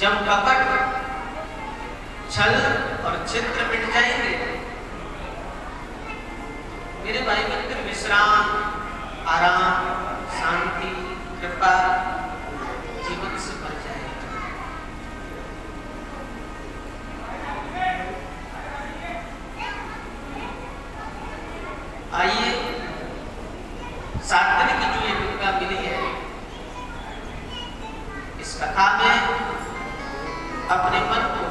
जब कपट, छल और चित्र मिट जाएंगे, मेरे भाई मित्र, विश्राम, आराम, शांति, कृपा जीवन से भर जाएगा। आइए, 7 दिन की जो ये कथा मिली है, इस कथा में अपने मन को,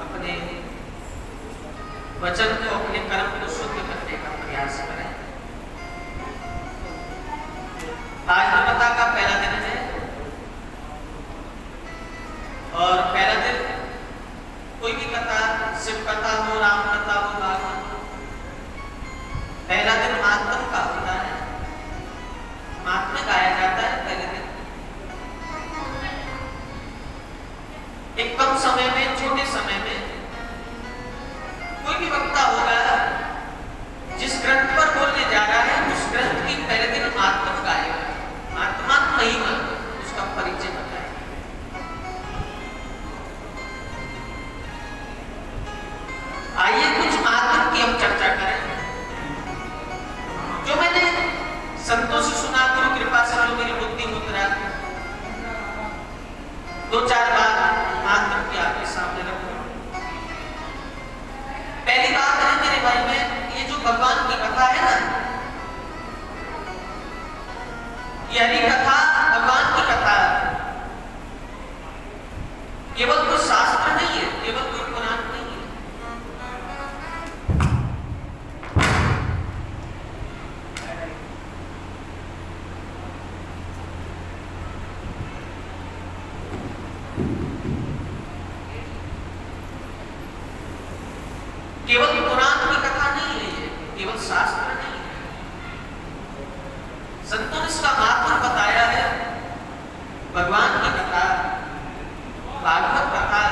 अपने वचन को, अपने कर्म को शुद्ध करने का प्रयास करें। आज कथा का पहला दिन है और पहला दिन कोई भी कथा, शिव कथा हो, राम कथा हो, भागवत हो, पहला दिन महात्म का होता है, महात्म्य गाया जाता है पहले दिन। एक कम समय में, छोटे समय में कोई भी वक्ता होगा, जिस ग्रंथ पर बोलने जा रहा है उस ग्रंथ की पहले दिन महात्म गाएगा, महात्मा महिमा, उसका परिचय बताएगा। आइए कुछ महात्म की हम चर्चा करें, जो मैंने संतों से सुना, गुरु कृपा से जो मेरी बुद्धि मुद्रा 2-4 बात महात्म की आपके सामने रखूं। पहली बात है मेरे भाई में, ये जो भगवान की कथा है ना, ये हरि कथा, भगवान की कथा केवल कोई शास्त्र नहीं है, केवल कोई पुराण नहीं है। केवल पुराण की कथा नहीं है, ये केवल शास्त्र नहीं है। संतों ने इसका महत्व बताया है। भगवान की कथा, भागवत कथा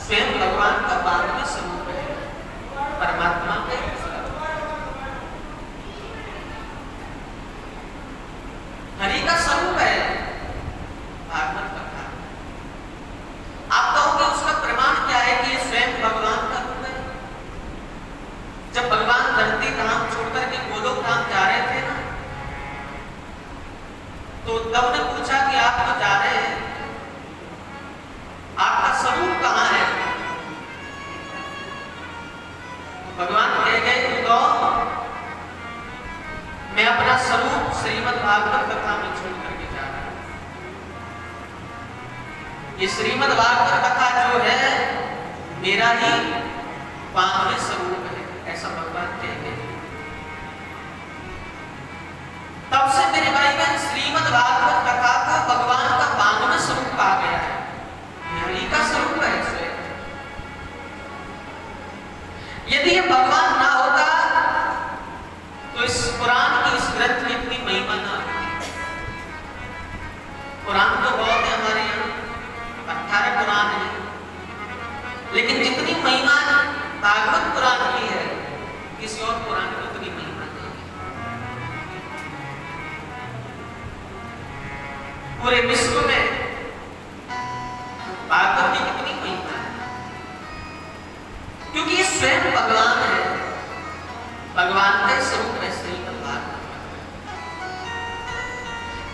स्वयं भगवान का 12वां स्वरूप है, परमात्मा का हरि का स्वरूप है भागवत कथा। आप कहोगे उसका प्रमाण क्या है कि ये स्वयं भगवान का रूप है? जब भगवान धरती धाम छोड़कर के गोलोक धाम जा रहे थे ना, तो उद्धव ने पूछा कि आप तो जा रहे हैं, आपका स्वरूप कहाँ है? भगवान कह गए, उद्धव मैं अपना स्वरूप श्रीमद् भागवत कथा में छोड़ करके जा रहा हूं। ये श्रीमद् भागवत कथा जो है मेरा ही 5वां स्वरूप है, ऐसा भगवान कह गए। तब से मेरे भाई बहन श्रीमद् भागवत कथा को भगवान का 5वां स्वरूप कहा गया है, हरि का स्वरूप है स्वयं। यदि ये भगवान ना होता तो इस पुराण की, इस ग्रंथ की इतनी महिमा ना होती। पुराण तो बहुत है हमारे यहाँ, 18 पुराण है, लेकिन जितनी महिमा भागवत पुराण की है, किसी और पुराण की उतनी महिमा नहीं है। पूरे विश्व में भागवत की कितनी महिमा है, क्योंकि ये स्वयं भगवान है, भगवान के स्वरूप में श्रीमद् भागवत।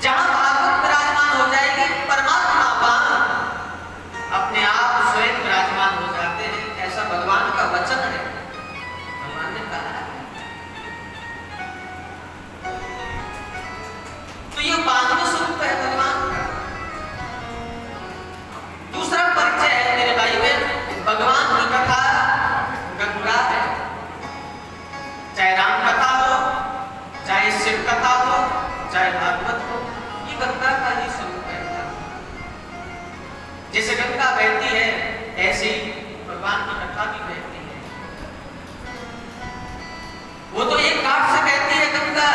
जहां भागवत विराजमान हो जाएगी, परमात्मा वहां अपने आप स्वयं विराजमान हो जाते हैं, ऐसा भगवान का वचन है, भगवान ने कहा है। तो ये 5वां स्वरूप है भगवान का। दूसरा परिचय है मेरे भाई में, भगवान की कथा गंगा है। चाहे राम कथा हो, चाहे शिव कथा हो, चाहे भागवत हो, ये गंगा का ही स्वरूप है। जैसे गंगा बहती है, ऐसे ही भगवान की कथा भी बहती है। वो तो एक घाट से बहती है गंगा,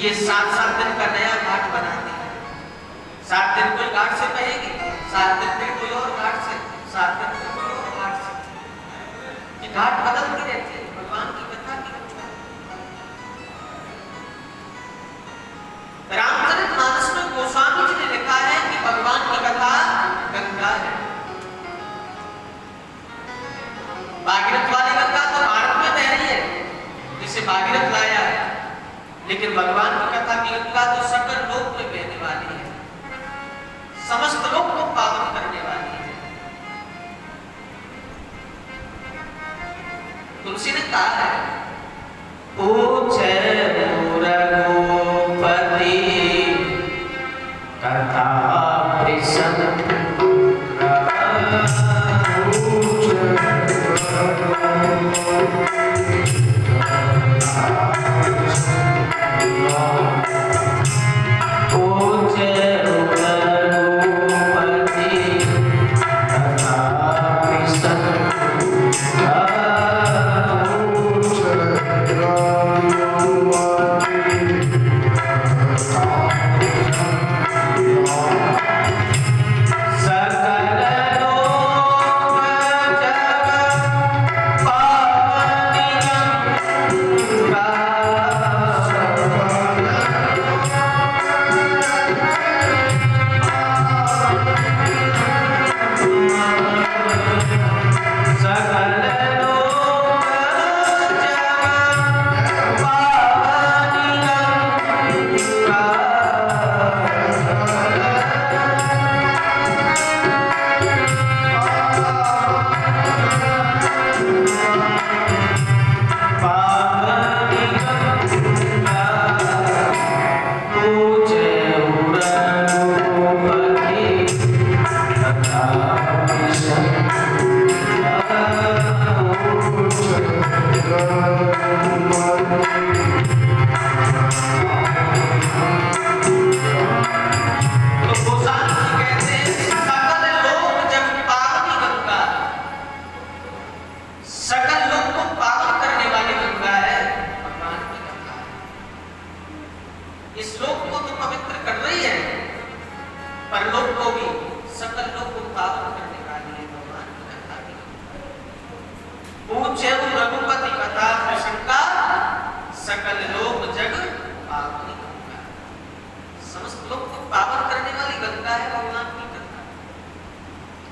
ये 7-7 दिन का नया घाट बनाती है। 7 दिन कोई घाट से बहेगी, 7 दिन फिर कोई और घाट से, 7 दिन फिर कोई और घाट से, ये घाट बदलती रहती है भगवान की कथा की। रामचरितमानस में गोस्वामी जी ने लिखा है कि भगवान की कथा कहा है, पूछे रघुपति कथा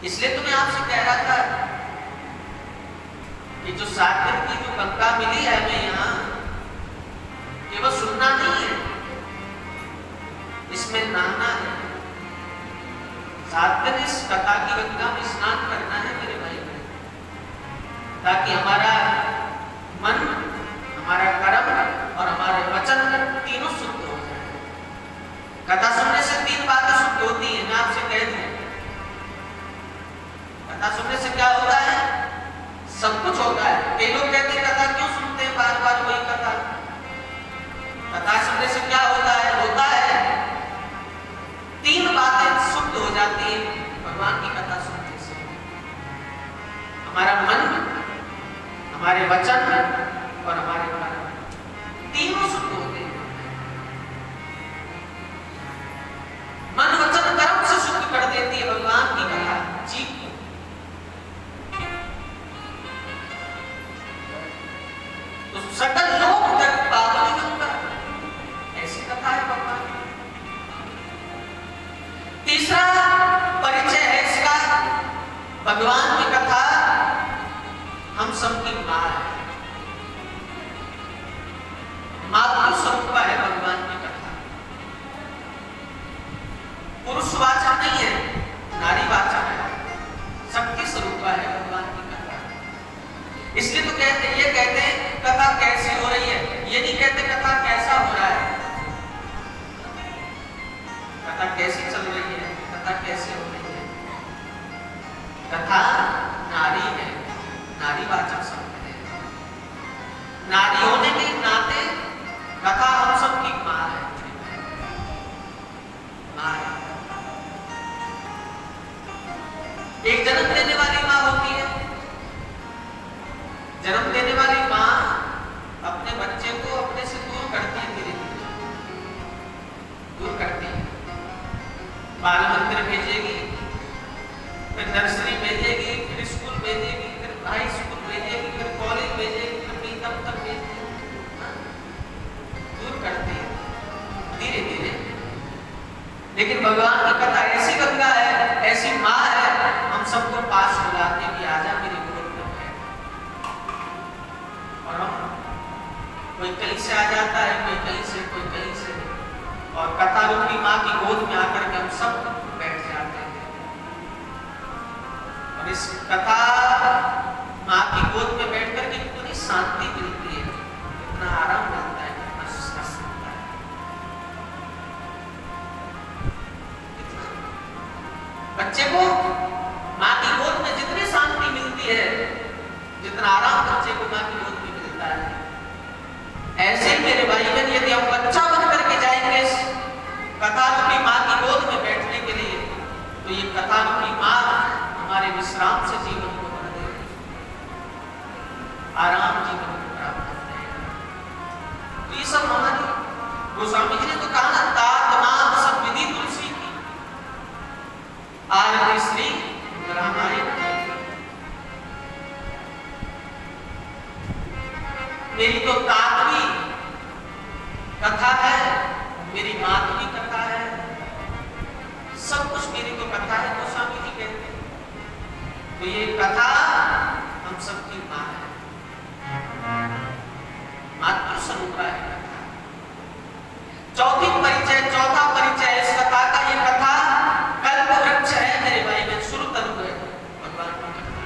इसलिए तो मैं आपसे कह रहा था कि जो 7 दिन की जो गंगा मिली है हमें यहाँ, केवल सुनना नहीं है, इसमें नहाना है। 7 दिन इस कथा की गंगा में स्नान करना है मेरे भाई बहन, ताकि हमारा मन, हमारा कर्म और हमारे वचन तीनों शुद्ध हो जाए। कथा सुनने से 3 बातें शुद्ध होती है, मैं आपसे कह दूं। कथा सुनने से क्या होता है? सब कुछ होता है। कई लोग कहते हैं कथा क्यों सुनते हैं बार बार वही कथा। कथा सुनने से क्या होता है? 3 बातें शुद्ध हो जाती है भगवान की कथा सुनने से। हमारा मन, हमारे वचन और हमारे कर्म तीनों शुद्ध होते हैं। मन, वचन, कर्म से शुद्ध कर देती है भगवान की कथा जीव को। तो सकल लोक जग पावनी गंगा, ऐसी कथा है भगवान। तीसरा परिचय है इसका, भगवान की कथा हम सबकी मां है। मातृ स्वरूप है भगवान की कथा। पुरुषवाचक नहीं है, नारीवाचक है, शक्ति स्वरूप है भगवान की कथा। इसलिए तो कहते हैं कथा कैसी हो रही है, ये नहीं कहते कथा कैसा हो रहा है। कथा कैसी चल रही है, कथा कैसे हो रही है। कथा नारी है, नारीवाचक शब्द है। नारी होने के नाते कथा हम सबकी मां है, मां है। एक जन्म देने वाली मां होती है। जन्म देने वाली मां अपने बच्चे को अपने से दूर करती है, धीरे धीरे दूर करती है। बाल मंदिर भेजेगी, फिर नर्सरी भेजेगी, फिर स्कूल भेजेगी, फिर हाई स्कूल भेजेगी, फिर कॉलेज भेजेगी, फिर दफ्तर भेजेगी। दूर करती है धीरे धीरे। लेकिन भगवान की कथा ऐसी गंगा है, ऐसी मां है, हम सबको पास बुलाते कि आजा मेरी गोद में बैठ। और हम कोई कहीं से आ जाता है, कोई कहीं से, कोई कहीं से, और कथा रूपी मां की गोद में आकर के हम सब बैठ जाते हैं। और इस कथा मां की गोद में बैठ कर के कितनी शांति बच्चे को माँ की गोद में जितनी शांति मिलती है, जितना आराम बच्चे को माँ की गोद में मिलता है, ऐसे ही मेरे भाई बहन यदि हम बच्चा बन करके जाएंगे इस कथा रूपी माँ की गोद में बैठने के लिए, तो ये कथा रूपी माँ हमारे विश्राम से जीवन को भर देगी, आराम जीवन को प्राप्त कर देगा। तो ये सब हमारी गोस्वामी जी ने तो कहा ना, तात नाम सब विधि तुलसी की आरती श्री रामायण। मेरी तो तात्वी कथा है, मेरी मातवी कथा है, सब कुछ मेरी तो कथा है, गोस्वामी जी कहते हैं। तो ये कथा हम सबकी माँ है, मातृ स्वरूप है कथा। चौथा परिचय इस कथा का, ये कथा कल्प वृक्ष है मेरे भाई बहन, शुरू तनु है भगवान की कथा।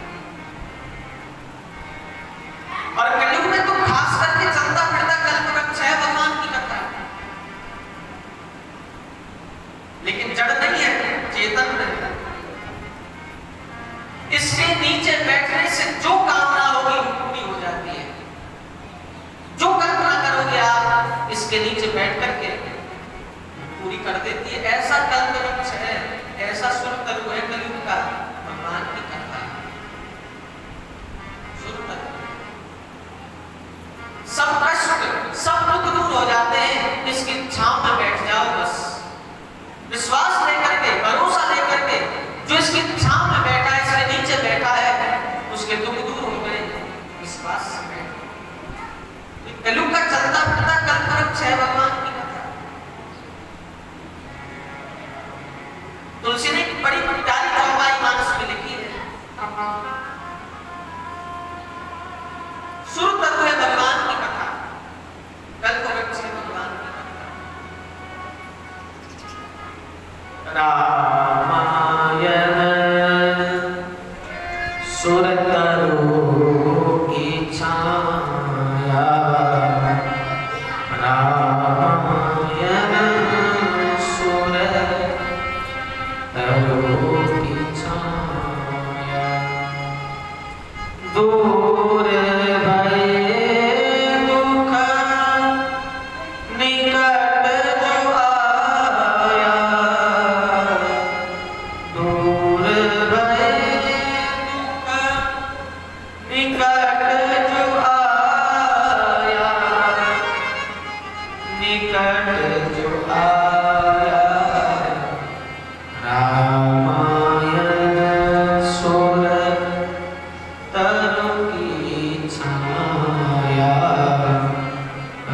और कलयुग में तो खास करके चलता फिरता कल्प वृक्ष है भगवान की कथा, लेकिन जड़ नहीं है, चेतन रहता है। इसके नीचे बैठने से जो कामना होगी पूरी हो जाती है। जो कल्पना करोगे आप इसके नीचे बैठ करके पूरी कर देती है। ऐसा कल्प वृक्ष है, ऐसा सुर तनु है कलयुग का भगवान की कथा। सुर तनु, सब कष्ट सब दुख दूर हो जाते हैं इसकी छांव में बैठ जाओ बस। विश्वास लेकर के, भरोसा लेकर के, जो इसकी छांव में बैठा है, इसके नीचे बैठा है, उसके दुख दूर हो गए विश्वास से बैठो। कलयुग का चलता फिरता कल्प वृक्ष है भगवान की कथा। तुलसी ने एक बड़ी प्यारी चौपाई मानस में लिखी है, सुर तत्व है भगवान की कथा, कल्प वृक्ष है भगवान की कथा। रामायण सुर तरु की छाया, रामायण सुर तरु की छाया, दूर भये दुख निकट जो आया, दूर भये दुख निकट जो आया, निकट जो आया, रामायण सुर तरु की छाया,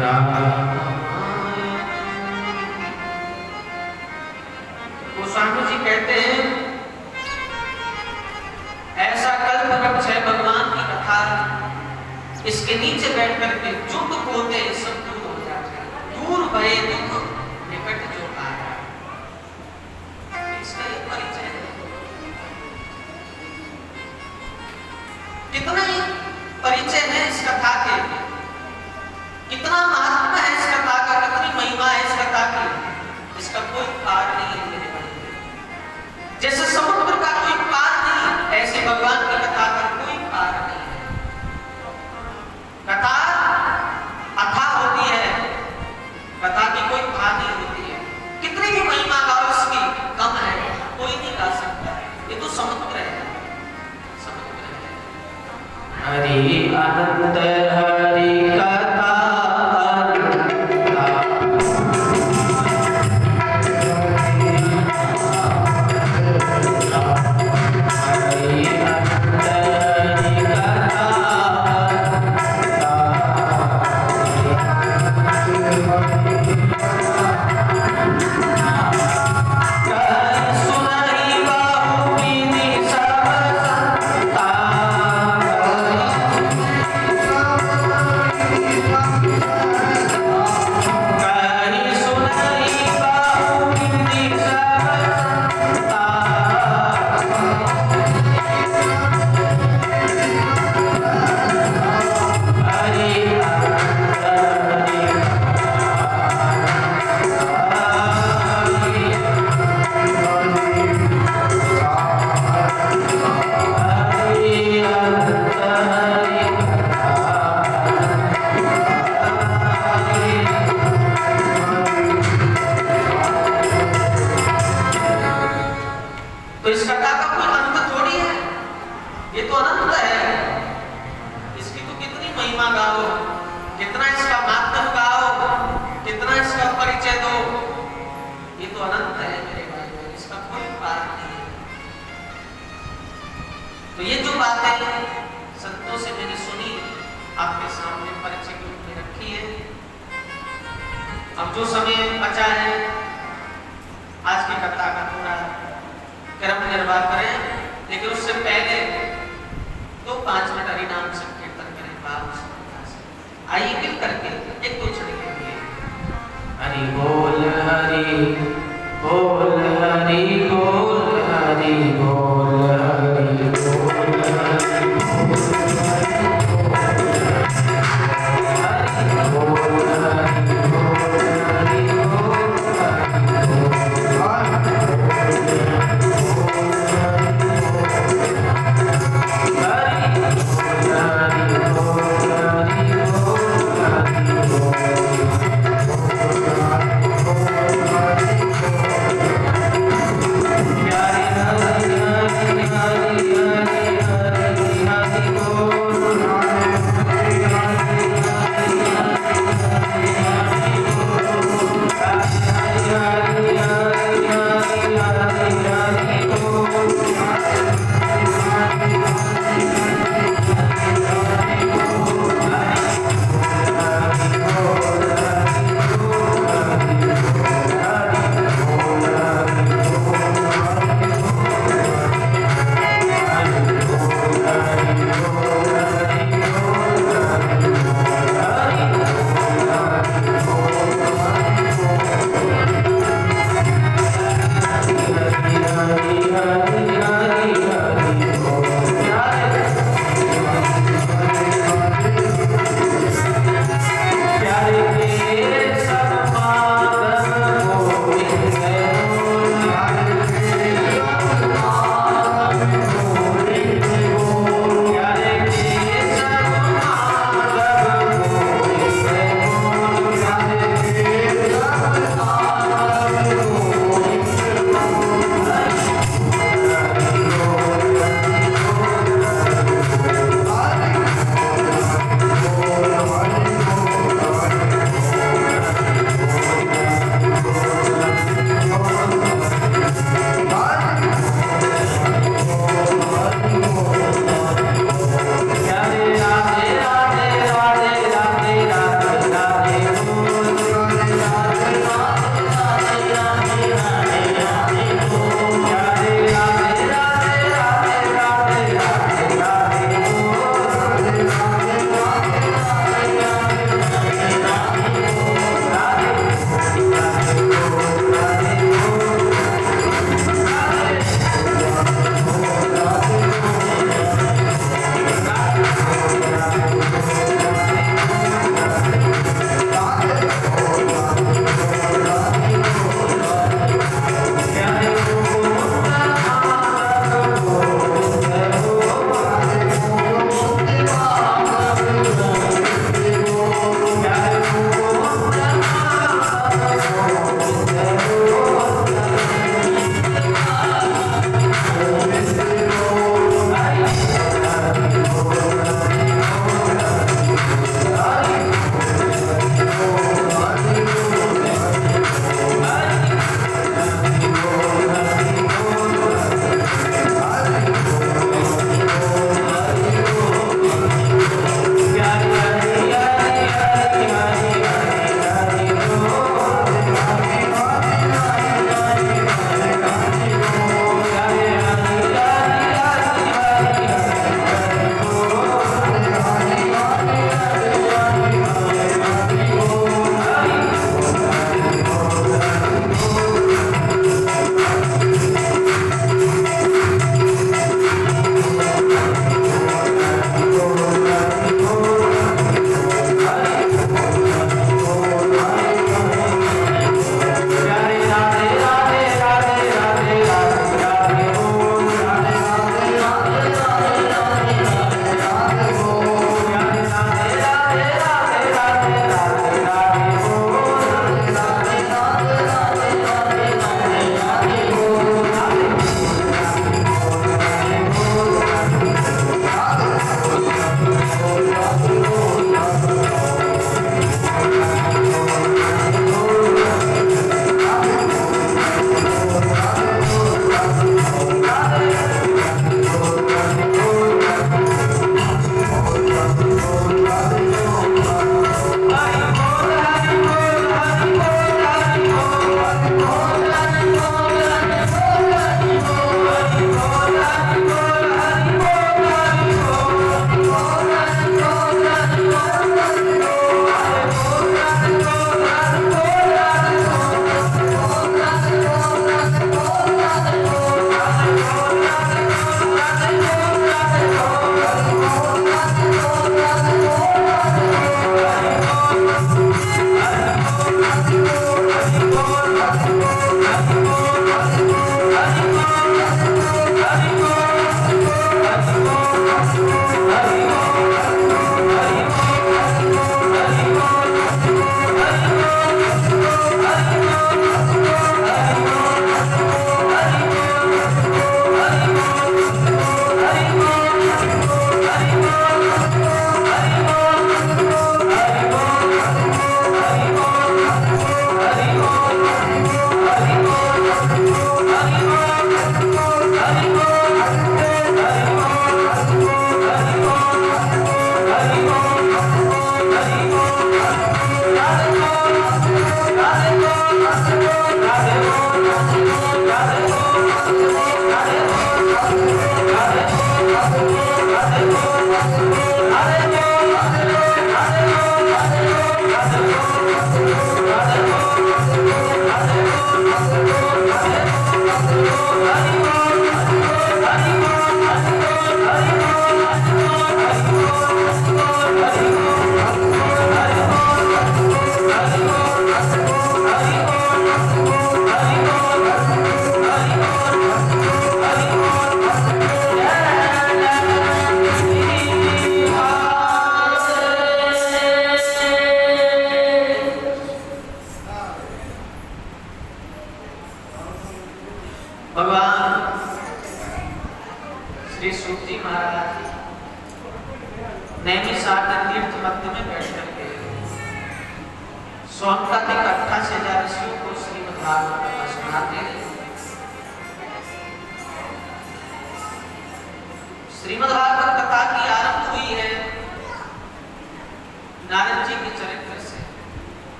रामायण। गोस्वामी जी कहते हैं ऐसा कल्प वृक्ष है भगवान की कथा, इसके नीचे बैठ करके जो दुख होते हैं सब दूर हो जाते हैं। दूर भये दुख निकट जो आया, इसका एक परिचय है। कितना ही परिचय है इस कथा के, कितना महत्व है इस कथा का, कितनी महिमा है इस कथा की, इसका कोई पार नहीं है मेरे भाई। जैसे समुद्र का कोई पार नहीं, ऐसे भगवान की कथा का कोई पार नहीं है। कथा अथाह होती है, कथा की कोई पार नहीं होती है। कितनी भी महिमा गाओ इसकी कम है, कोई नहीं गा सकता। ये तो समुद्र है, समुद्र है। हरि अनंत हरि कथा ये तो अनंत है मेरे भाई, इसका कोई पार नहीं है। तो ये जो बातें संतों से मैंने सुनी, आपके सामने परिचय के रूप में रखी है। अब जो समय बचा है आज की कथा का थोड़ा कर्म निर्वाह करें, लेकिन उससे पहले 2-5 मिनट हरि नाम संकीर्तन करें। भाव से आइए मिल करके एक दूसरे के लिए हरि बोल हरि बोल हरि बोल हरि बोल हरि बोल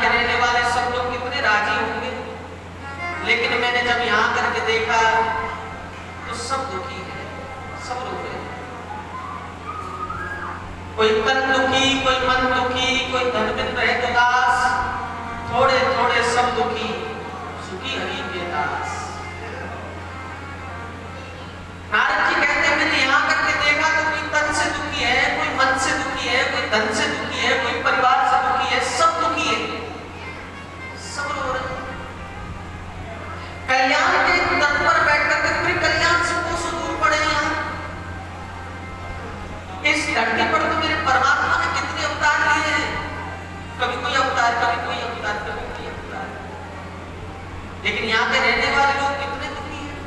के रहने वाले सब लोग कितने राजी होंगे, लेकिन मैंने जब यहाँ करके देखा तो सब दुखी है, सब रो रहे हैं। कोई तन दुखी, कोई मन दुखी, कोई धन बिन रहे उदास, थोड़े थोड़े सब दुखी, सुखी हरि के दास। नारद जी कहते हैं मैंने यहाँ करके देखा तो कोई तन से दुखी है, कोई मन से दुखी है, कोई धन से दुखी है, कोई परिवार से दुखी है, सब दुखी है, सब रो रहे हैं। कल्याण के तट पर बैठकर के फिर कल्याण से कोसों दूर पड़े हैं। इस धरती पर तो मेरे परमात्मा ने कितने अवतार लिए हैं, कभी कोई अवतार, कभी कोई अवतार, कभी कोई अवतार, लेकिन यहाँ पे रहने वाले लोग कितने दुखी हैं।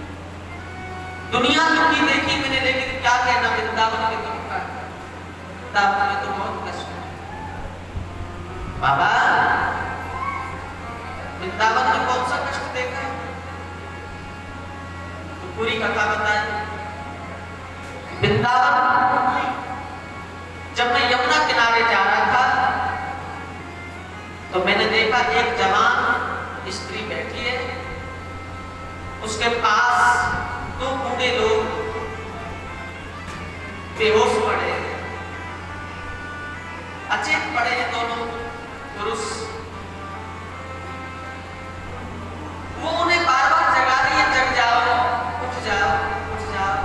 दुनिया दुखी देखी मैंने, लेकिन क्या कहना वृंदावन के दुख का, वृंदावन में तो बहुत कष्ट है। बाबा वृंदावन में कौन सा कष्ट देखा, तो पूरी कथा बताए। वृंदावन जब मैं यमुना किनारे जा रहा था तो मैंने देखा एक जवान स्त्री बैठी है, उसके पास दो बूढ़े लोग बेहोश पड़े हैं, अचेत पड़े हैं दोनों पुरुष। वो उन्हें बार बार जगा रही है, जग जाओ, उठ जाओ, उठ जाओ,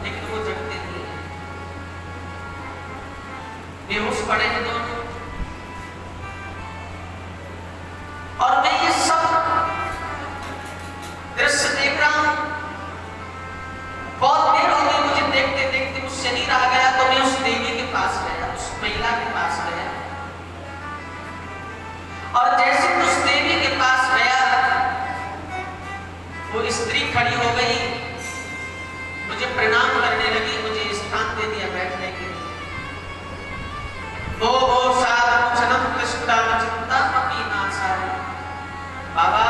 लेकिन वो जगते नहीं है, बेहोश पड़े हैं दोनों। और मैं ये सब दृश्य देख रहा हूं, बहुत देर हो गई मुझे देखते देखते, मुझसे नहीं रहा गया तो मैं उस देवी के पास गया, उस महिला के पास गया, और जैसे उस देवी के पास गया वो स्त्री खड़ी हो गई, मुझे प्रणाम करने लगी, मुझे स्थान दे दिया बैठने के लिए। ओ साधु जनम कृष्णा चिंता अपनी नासारी। बाबा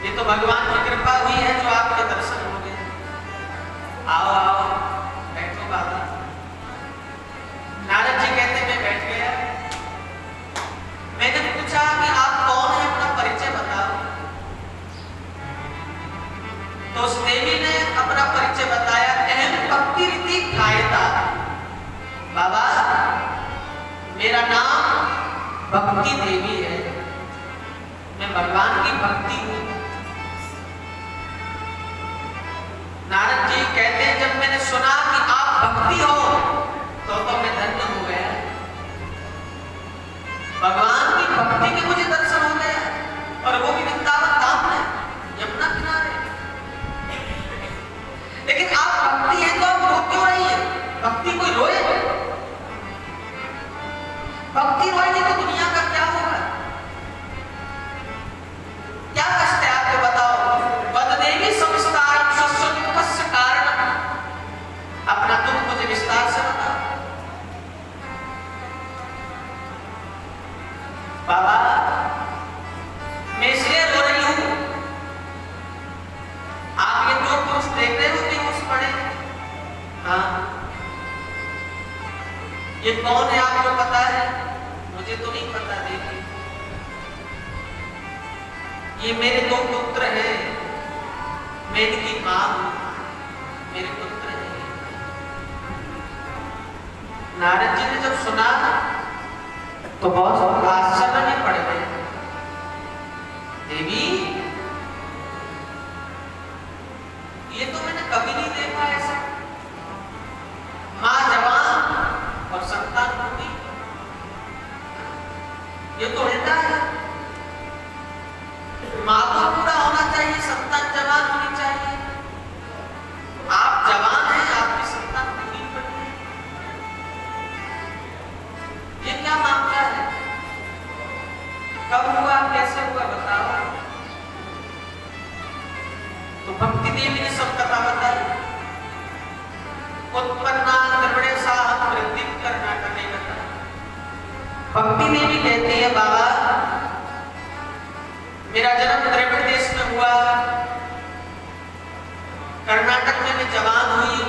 ये तो भगवान की कृपा हुई है जो आपके दर्शन हो गए, आओ आओ बैठो बाबा। नारद जी कहते मैं बैठ गया, मैंने पूछा कि आप कौन है, अपना परिचय बताओ। तो उस देवी ने अपना परिचय बताया, अहम भक्ति रीति खायता। बाबा मेरा नाम भक्ति देवी है, मैं भगवान की भक्ति हूं। नारद जी कहते हैं जब मैंने सुना कि आप भक्ति हो तो मैं धन्य हो गया, भगवान की भक्ति के मुझे दर्शन हो गया, और वो भी वृंदावन धाम में यमुना किनारे। लेकिन आप भक्ति है तो आप रो क्यों रही है, भक्ति कोई रोए, भक्ति रोएगी तो दुनिया का क्या होगा, क्या कष्ट है आपको बताओ। बददेवी संस्कार दुखस्य कारण, अपना दुख मुझे विस्तार से बताओ। बाबा मैं इसलिए रो रही हूं, आप ये दो पुरुष देख रहे हो बेहोश पड़े, हाँ ये कौन है आपको पता है, मुझे तो नहीं पता। देखिए ये मेरे दो पुत्र हैं, मैं इनकी मां हूं, मेरे पुत्र हैं। नारद जी ने जब सुना तो बहुत आश्चर्य में पड़ गए। देवी ये तो मैंने कभी नहीं देखा ऐसा, मां जवान और संतान होगी, ये तो उल्टा है। मां को पूरा होना चाहिए, संतान जवान होनी चाहिए। आप जवान हैं, आपकी संतान पूरी पड़ी है, ये क्या मामला है, कब हुआ, कैसे हुआ बताओ। तो भक्ति देवी ने सब कथा बताई। उत्पन्ना द्रविड़ेशा वृद्धि कर्नाटक ने कथा। भक्ति देवी कहती है बाबा मेरा जन्म द्रविड़ देश में हुआ, कर्नाटक में मैं जवान हुई,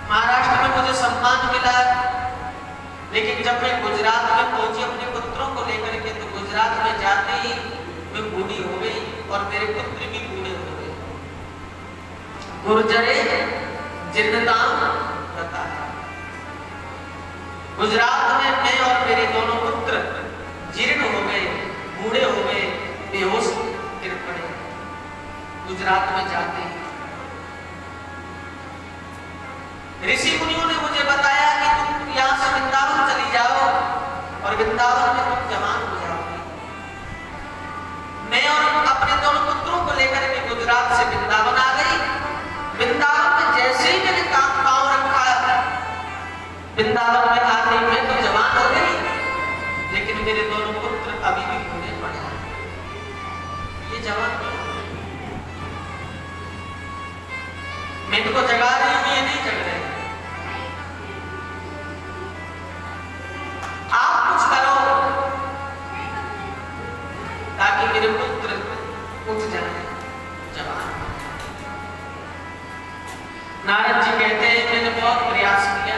महाराष्ट्र में मुझे सम्मान मिला, लेकिन जब मैं गुजरात में पहुंची अपने पुत्रों को लेकर के, तो गुजरात में जाते ही मैं बूढ़ी हो गई और मेरे पुत्र भी बूढ़े हो गए। गुर्जरे जिन्नताम बता। गुजरात में मैं और मेरे दोनों पुत्र जीर्ण हो गए, बूढ़े हो गए, बेहोश गिर पड़े। गुजरात में जाते ही ऋषि मुनियों ने मुझे बताया कि तुम यहाँ से वृंदावन चली जाओ और वृंदावन में तुम जवान हो जाओगे। मैं और अपने दोनों पुत्रों को लेकर के गुजरात से वृंदावन आ गई। वृंदावन में जैसे ही मैंने पांव रखा, वृंदावन में आते ही मैं तो जवान हो गई, लेकिन मेरे दोनों पुत्र अभी भी बूढ़े पड़े। ये जवान मैं इनको जगा रही हूं, ये नहीं जग रहे। आप कुछ करो ताकि मेरे पुत्र उठ जाए, जवान। नारद जी कहते हैं मैंने बहुत प्रयास किया,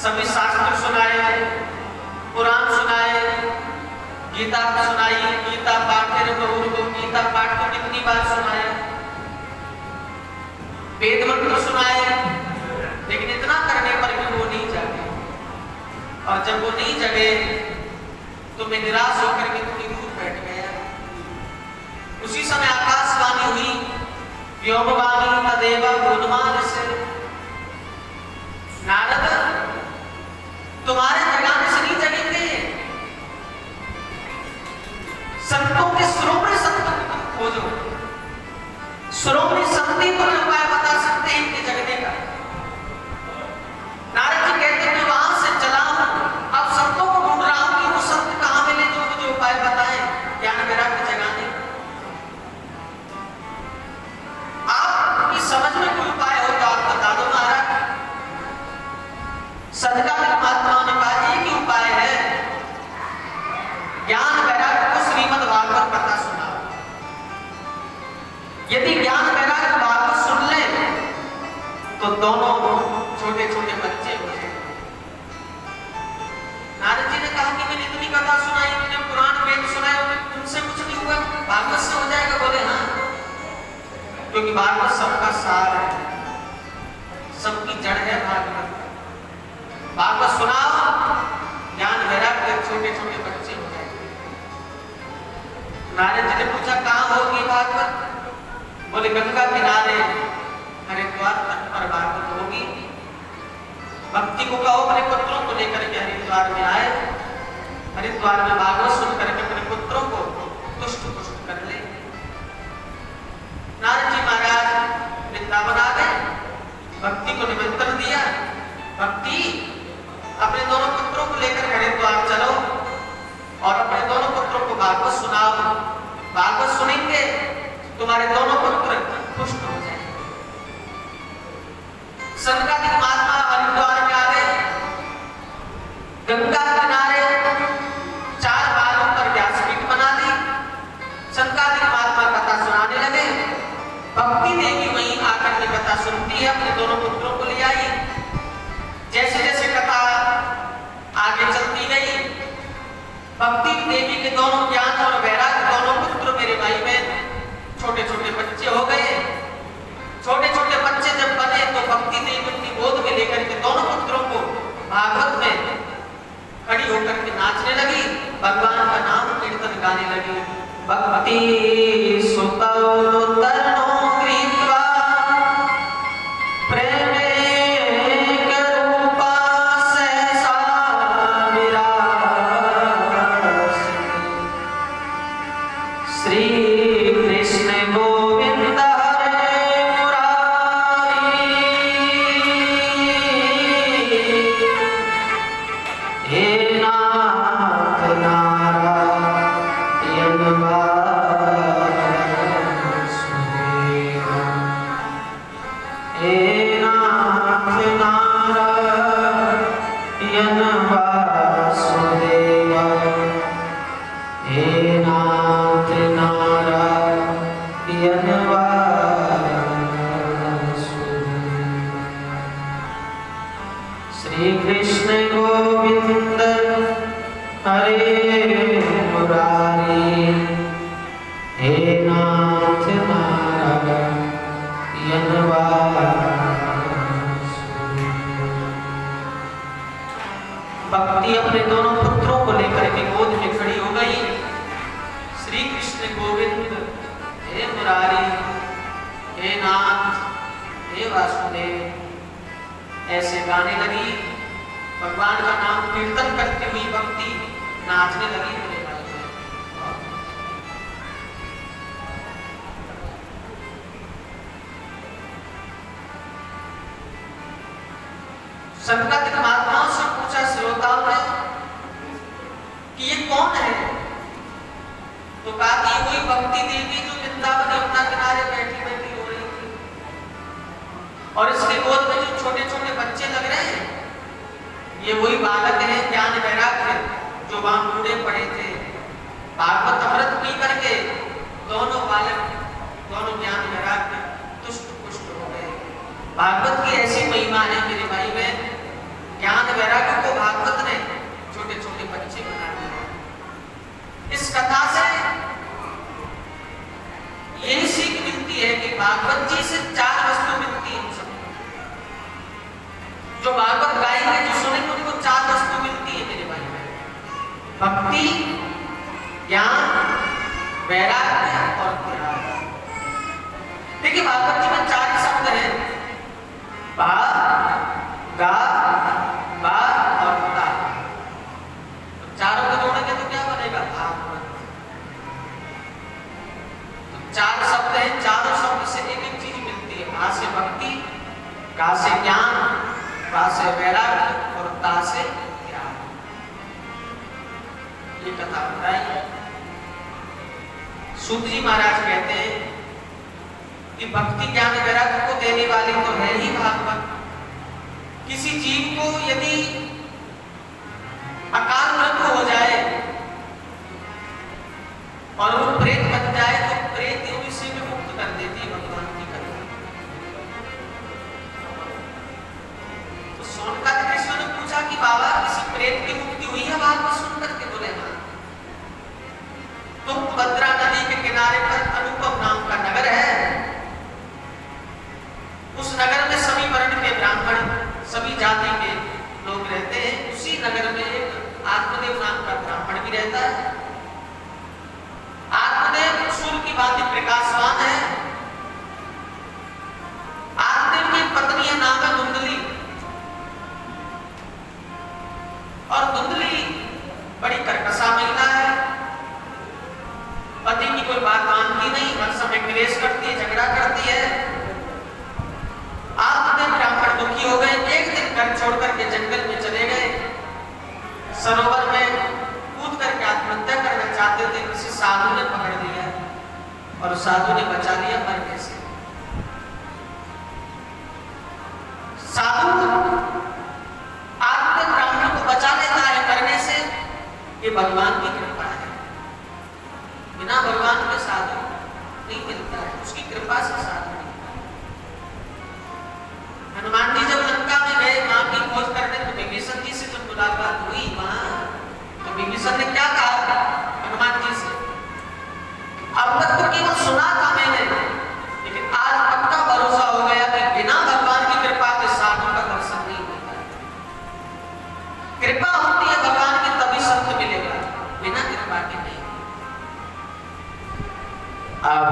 सभी शास्त्र सुनाए, पुराण सुनाए, गीता सुनाई, गीता पाठ गीता पाठ को कितनी बार सुनाया, वेद मंत्र सुनाए, लेकिन इतना करने पर भी वो नहीं जागे। और जब वो नहीं जगे तो मैं निराश होकर के थोड़ी दूर बैठ गया। उसी समय आकाशवाणी हुई, व्योमवाणी तदेव गुणमानस्य। नारद, तुम्हारे जगाने से नहीं जगेंगे, संतों के श्रोमणी संतों को खोजो, श्रोमणी संति को उपाय बता सकते हैं इनके जगने का। नारद जी कहते हैं मैं वहां से चला हूं, अब संतों को ढूंढ रहा हूं कि वो संत कहां मिले जो मुझे उपाय बताए ज्ञान वैराग्य जगाने। आपकी समझ में कोई उपाय हो तो आप बता दो महाराज। सदकालिक महात्माओं ने कहा एक ही उपाय है, ज्ञान वैराग्य को श्रीमद् भागवत कथा सुनाओ। यदि ज्ञान वैराग्य भागवत सुन ले तो दोनों छोटे छोटे बच्चे हो जाए। नारद जी ने कहा कि मैंने इतनी कथा सुनाई, मैंने पुराण वेद सुनाए, उनसे कुछ नहीं हुआ, भागवत से हो जाएगा? बोले हाँ, क्योंकि भागवत सबका सार है, सबकी जड़ है भागवत। भागवत सुनाओ, ज्ञान वैराग्य छोटे छोटे बच्चे हो जाएंगे। नारद जी ने पूछा कहाँ होगी भागवत? बोले गंगा किनारे हरिद्वार तट पर भागवत होगी। भक्ति को कहो अपने पुत्रों को लेकर के हरिद्वार में आए, हरिद्वार में भागवत सुन करके अपने पुत्रों को तुष्ट पुष्ट कर ले। नारद जी महाराज वृंदावन आ गए, भक्ति को निमंत्रण दिया, भक्ति अपने दोनों पुत्रों को लेकर हरिद्वार चलो और अपने दोनों पुत्रों को भागवत सुनाओ। भागवत सुनेंगे तुम्हारे दोनों पुत्र पुष्ट हो जाएंगे। सनकादिक महात्मा हरिद्वार में आ गए, गंगा किनारे 4 बालों पर व्यासपीठ बना दी। सनकादिक महात्मा कथा सुनाने लगे। भक्ति देवी वहीं आकर के कथा सुनती है, अपने दोनों पुत्रों को ले आई। जैसे जैसे कथा आगे चलती गई, भक्ति देवी के दोनों ज्ञान और वैराग्य दोनों पुत्र मेरे भाई बहन छोटे छोटे बच्चे हो गए। छोटे छोटे बच्चे जब बने तो भक्ति देवी अपनी गोद में लेकर के दोनों पुत्रों को भागवत में खड़ी होकर के नाचने लगी, भगवान का नाम कीर्तन गाने लगी। भक्ति सुतौ तरणो कृत्वा हरे मुरारी हे नाथ नारायण भक्ति अपने दोनों पुत्रों को लेकर के गोद में खड़ी हो गई। श्री कृष्ण गोविंद हे मुरारी हे नाथ हे वासुदेव ऐसे गाने लगी। भगवान का नाम कीर्तन करती हुई भक्ति नाचने लगी। मेरे भाई संगत महात्माओं से पूछा श्रोताओं ने कि ये कौन है, तो कहा कि वही भक्ति देवी जो वृंदावन यमुना किनारे बैठी बैठी हो रही थी, और इसके गोद में जो छोटे छोटे बच्चे लग रहे हैं ये वही बालक है ज्ञान वैराग्य जो वहां बूढ़े पड़े थे। भागवत अमृत पी करके दोनों बालक दोनों ज्ञान वैराग्य तुष्ट पुष्ट हो गए। भागवत की ऐसी महिमा है मेरे भाई बहन, ज्ञान वैराग्य को भागवत ने छोटे छोटे बच्चे बना दिए। इस कथा से यही सीख मिलती है कि भागवत जी से 4 वस्तु मिलती है। जो भागवत गाएंगे जो सुनेंगे उनको 4 वस्तु मिलती है मेरे भाई बहन, भक्ति, ज्ञान, वैराग्य और त्याग। देखिए भागवत जी में 4 शब्द हैं, भा, गा, बा और ता। तो चारों को जोड़ेंगे तो क्या बनेगा? भागवत। तो 4 शब्द हैं, चारों शब्द से एक एक चीज मिलती है। भा से भक्ति, गा से ज्ञान, बा से वैराग्य और ता से त्याग। ये कथा बताई। सूत जी महाराज कहते हैं कि भक्ति ज्ञान वैराग्य को देने वाली तो है ही भागवत। किसी जीव को यदि अकाल मृत्यु हो जाए और वो प्रेत बन जाए तो प्रेत योनि से भी मुक्त कर देती है भगवान की कथा। तो सोनकाद कृष्ण ने पूछा कि बाबा किसी प्रेत की मुक्ति हुई है? भागवत सुन करके बोले हाँ। तो भद्रा नदी के किनारे पर अनुपम नाम का नगर है। उस नगर में सभी वर्ण के ब्राह्मण सभी जाति के लोग रहते हैं। उसी नगर में एक आत्मदेव नाम का ब्राह्मण भी रहता है। आत्मदेव सूर्य की भांति प्रकाशवान है। आत्मदेव की पत्नी का नाम है धुंधली, और धुंधली बड़ी कर्कशा महिला है। पति की कोई बात मानती नहीं, हर समय क्लेश करती है, झगड़ा करती है। आत्मदेव ब्राह्मण दुखी हो गए। एक दिन घर छोड़ करके जंगल में चले गए। सरोवर में कूद करके आत्महत्या करना चाहते थे। किसी साधु ने पकड़ लिया और साधु ने बचा लिया मरने से। साधु आत्मदेव ब्राह्मण को बचा लेता है मरने से। ये भगवान की कृपा है। बिना भगवान के साधु नहीं मिलता है, उसकी कृपा से साधु। हनुमान जी जब लंका में गए मां की खोज करने, तो विभीषण जी से जब मुलाकात हुई वहां, तो विभीषण ने क्या कहा हनुमान जी से? अब तक तो केवल सुना था मैंने, लेकिन आज पक्का भरोसा हो गया कि बिना भगवान की कृपा के साधु का दर्शन नहीं होता। कृपा होती है भगवान की तभी संत मिलेगा, बिना कृपा के नहीं। अब